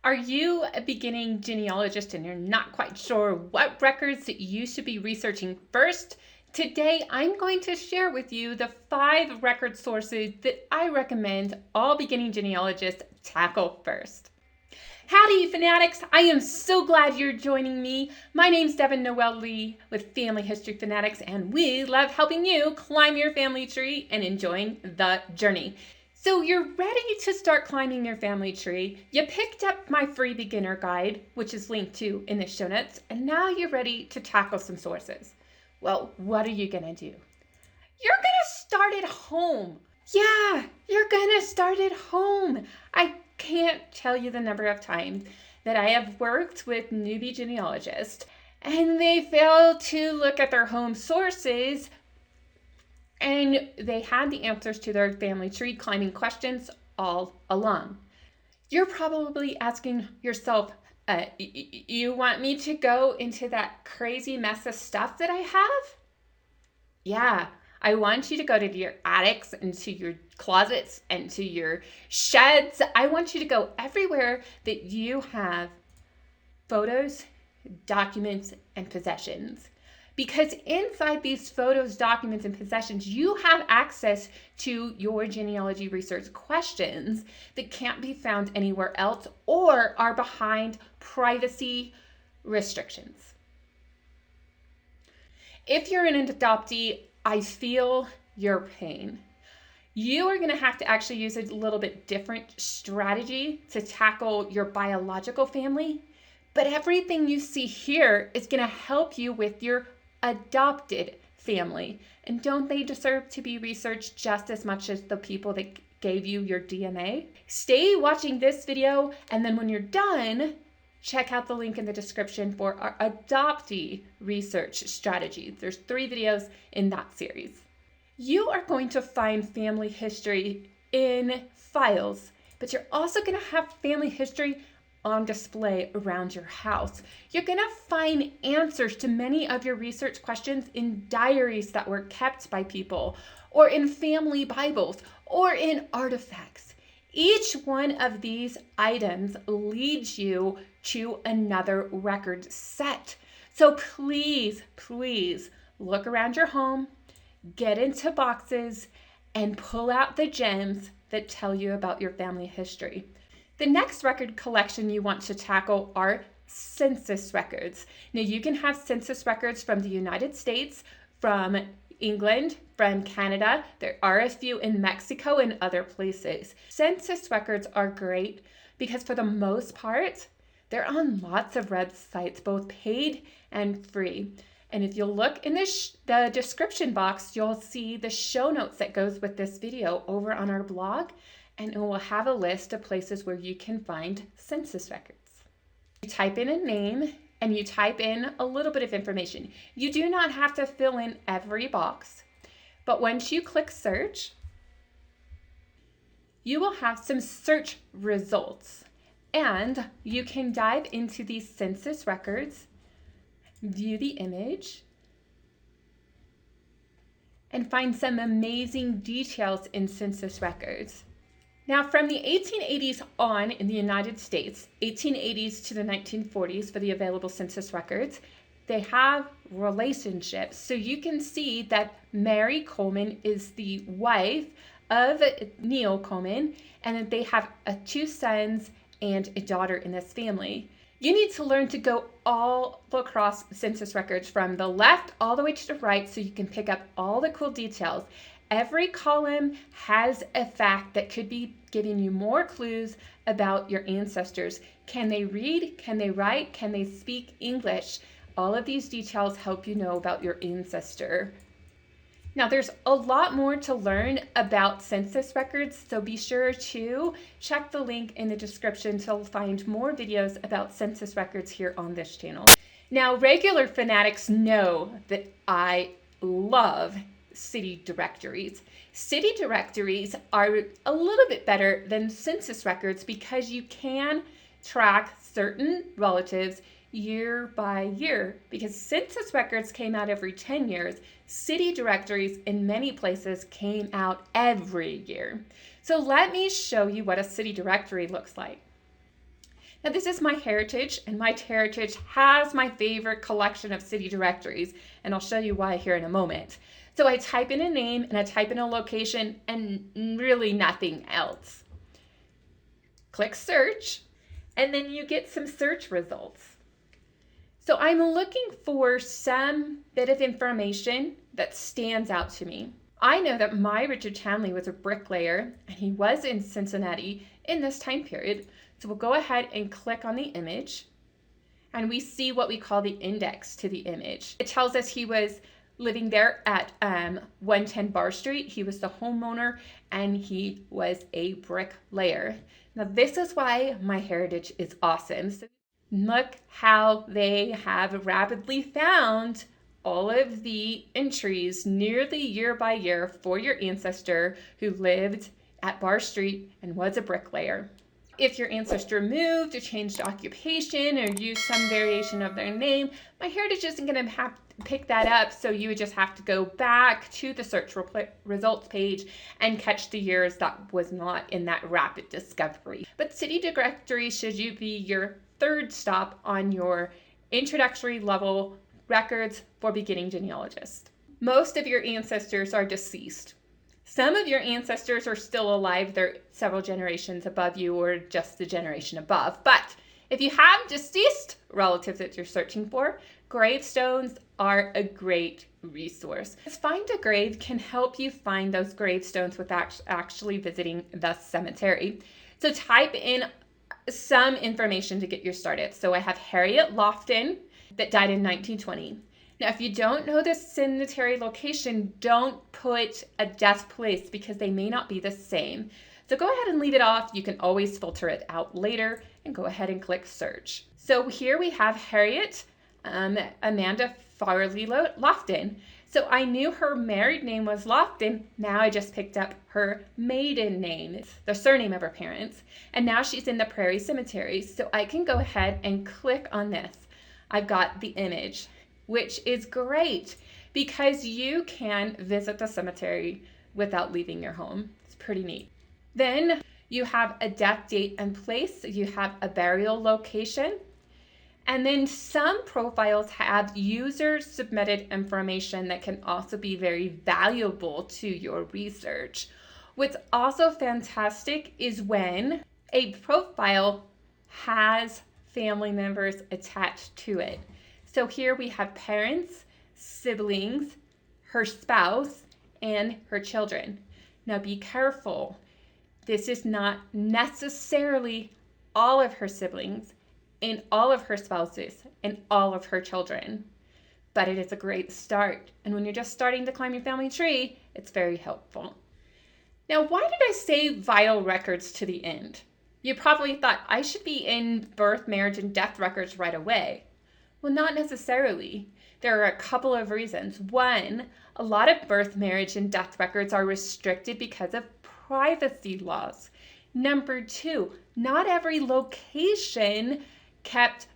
Are you a beginning genealogist and you're not quite sure what records that you should be researching first? Today, I'm going to share with you the 5 record sources that I recommend all beginning genealogists tackle first. Howdy, fanatics! I am so glad you're joining me. My name's Devin Noel Lee with Family History Fanatics, and we love helping you climb your family tree and enjoying the journey. So you're ready to start climbing your family tree. You picked up my free beginner guide, which is linked to in the show notes, and now you're ready to tackle some sources. Well, what are you gonna do? You're gonna start at home. Yeah, you're gonna start at home. I can't tell you the number of times that I have worked with newbie genealogists and they fail to look at their home sources and they had the answers to their family tree climbing questions all along. You're probably asking yourself, you want me to go into that crazy mess of stuff that I have? Yeah, I want you to go to your attics and to your closets and to your sheds. I want you to go everywhere that you have photos, documents, and possessions. Because inside these photos, documents, and possessions, you have access to your genealogy research questions that can't be found anywhere else or are behind privacy restrictions. If you're an adoptee, I feel your pain. You are going to have to actually use a little bit different strategy to tackle your biological family, but everything you see here is going to help you with your adopted family. And don't they deserve to be researched just as much as the people that gave you your DNA? Stay watching this video, and then when you're done, check out the link in the description for our adoptee research strategy. There's 3 videos in that series. You are going to find family history in files, but you're also going to have family history on display around your house. You're going to find answers to many of your research questions in diaries that were kept by people, or in family Bibles, or in artifacts. Each one of these items leads you to another record set. So please, please look around your home, get into boxes, and pull out the gems that tell you about your family history. The next record collection you want to tackle are census records. Now, you can have census records from the United States, from England, from Canada. There are a few in Mexico and other places. Census records are great because for the most part, they're on lots of websites, both paid and free. And if you look in the description box, you'll see the show notes that goes with this video over on our blog, and it will have a list of places where you can find census records. You type in a name and you type in a little bit of information. You do not have to fill in every box, but once you click search, you will have some search results, and you can dive into these census records, view the image, and find some amazing details in census records. Now, from the 1880s on in the United States, 1880s to the 1940s for the available census records, they have relationships. So you can see that Mary Coleman is the wife of Neil Coleman, and that they have 2 sons and a daughter in this family. You need to learn to go all across census records from the left all the way to the right so you can pick up all the cool details. Every column has a fact that could be giving you more clues about your ancestors. Can they read? Can they write? Can they speak English? All of these details help you know about your ancestor. Now, there's a lot more to learn about census records, so be sure to check the link in the description to find more videos about census records here on this channel. Now, regular fanatics know that I love city directories. City directories are a little bit better than census records because you can track certain relatives year by year. Because census records came out every 10 years, city directories in many places came out every year. So let me show you what a city directory looks like. Now this is MyHeritage, and MyHeritage has my favorite collection of city directories, and I'll show you why here in a moment. So I type in a name and I type in a location and really nothing else. Click search, and then you get some search results. So I'm looking for some bit of information that stands out to me. I know that my Richard Hanley was a bricklayer, and he was in Cincinnati in this time period. So we'll go ahead and click on the image, and we see what we call the index to the image. It tells us he was living there at 110 Bar Street. He was the homeowner, and he was a bricklayer. Now this is why MyHeritage is awesome. So look how they have rapidly found all of the entries nearly year by year for your ancestor who lived at Bar Street and was a bricklayer. If your ancestor moved or changed occupation or used some variation of their name, MyHeritage isn't going to have to pick that up, so you would just have to go back to the search results page and catch the years that was not in that rapid discovery. But city directory should be your third stop on your introductory level records for beginning genealogists. Most of your ancestors are deceased. Some of your ancestors are still alive. They're several generations above you or just the generation above. But if you have deceased relatives that you're searching for, gravestones are a great resource. Find a Grave can help you find those gravestones without actually visiting the cemetery. So type in some information to get you started. So I have Harriet Lofton that died in 1920. Now, if you don't know the cemetery location, don't put a death place because they may not be the same. So go ahead and leave it off. You can always filter it out later and go ahead and click search. So here we have Harriet Amanda Farley Lofton. So I knew her married name was Lofton. Now I just picked up her maiden name, the surname of her parents. And now she's in the Prairie Cemetery. So I can go ahead and click on this. I've got the image, which is great because you can visit the cemetery without leaving your home. It's pretty neat. Then you have a death date and place. You have a burial location. And then some profiles have user submitted information that can also be very valuable to your research. What's also fantastic is when a profile has family members attached to it. So here we have parents, siblings, her spouse, and her children. Now be careful. This is not necessarily all of her siblings and all of her spouses and all of her children, but it is a great start. And when you're just starting to climb your family tree, it's very helpful. Now, why did I say vital records to the end? You probably thought I should be in birth, marriage, and death records right away. Well, not necessarily. There are a couple of reasons. One, a lot of birth, marriage, and death records are restricted because of privacy laws. Number two, not every location kept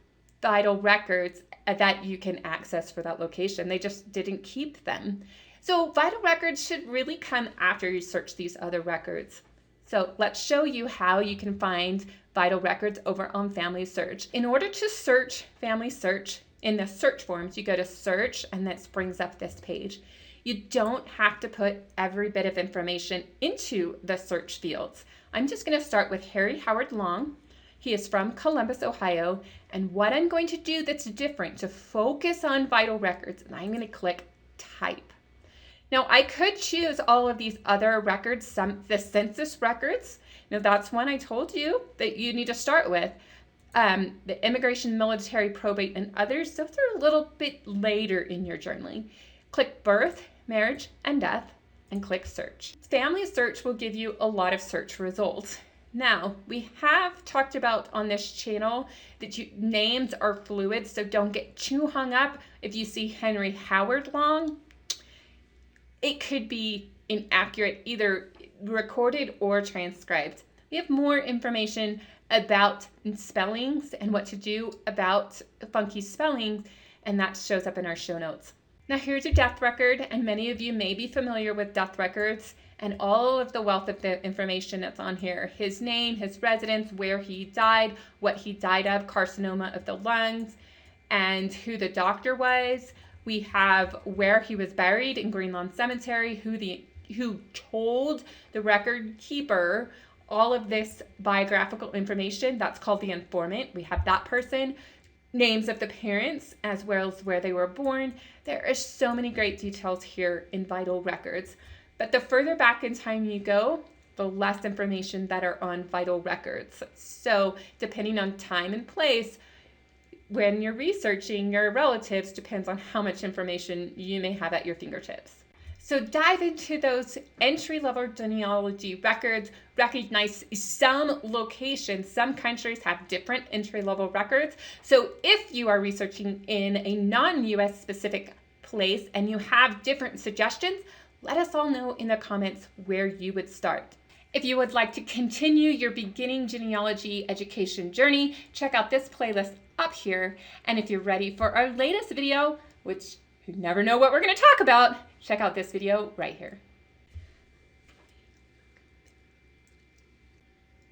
vital records that you can access for that location. They just didn't keep them. So vital records should really come after you search these other records. So let's show you how you can find vital records over on Family Search. In order to search Family Search in the search forms, you go to search and that brings up this page. You don't have to put every bit of information into the search fields. I'm just going to start with Harry Howard Long. He is from Columbus, Ohio. And what I'm going to do that's different to focus on vital records, and I'm going to click type. Now, I could choose all of these other records, the census records. Now, that's one I told you that you need to start with. The immigration, military, probate, and others, those are a little bit later in your journaling. Click birth, marriage, and death, and click search. Family Search will give you a lot of search results. Now, we have talked about on this channel that names are fluid, so don't get too hung up if you see Henry Howard Long. It could be inaccurate, either recorded or transcribed. We have more information about spellings and what to do about funky spellings, and that shows up in our show notes. Now here's a death record, and many of you may be familiar with death records and all of the wealth of the information that's on here. His name, his residence, where he died, what he died of, carcinoma of the lungs, and who the doctor was. We have where he was buried in Greenlawn Cemetery, who told the record keeper all of this biographical information. That's called the informant. We have that person. Names of the parents, as well as where they were born. There are so many great details here in vital records. But the further back in time you go, the less information that are on vital records. So depending on time and place, when you're researching your relatives, depends on how much information you may have at your fingertips. So dive into those entry-level genealogy records. Recognize some locations, some countries have different entry-level records. So if you are researching in a non-US specific place and you have different suggestions, let us all know in the comments where you would start. If you would like to continue your beginning genealogy education journey, check out this playlist up here. And if you're ready for our latest video, which you never know what we're going to talk about, check out this video right here.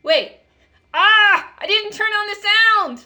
Wait, I didn't turn on the sound.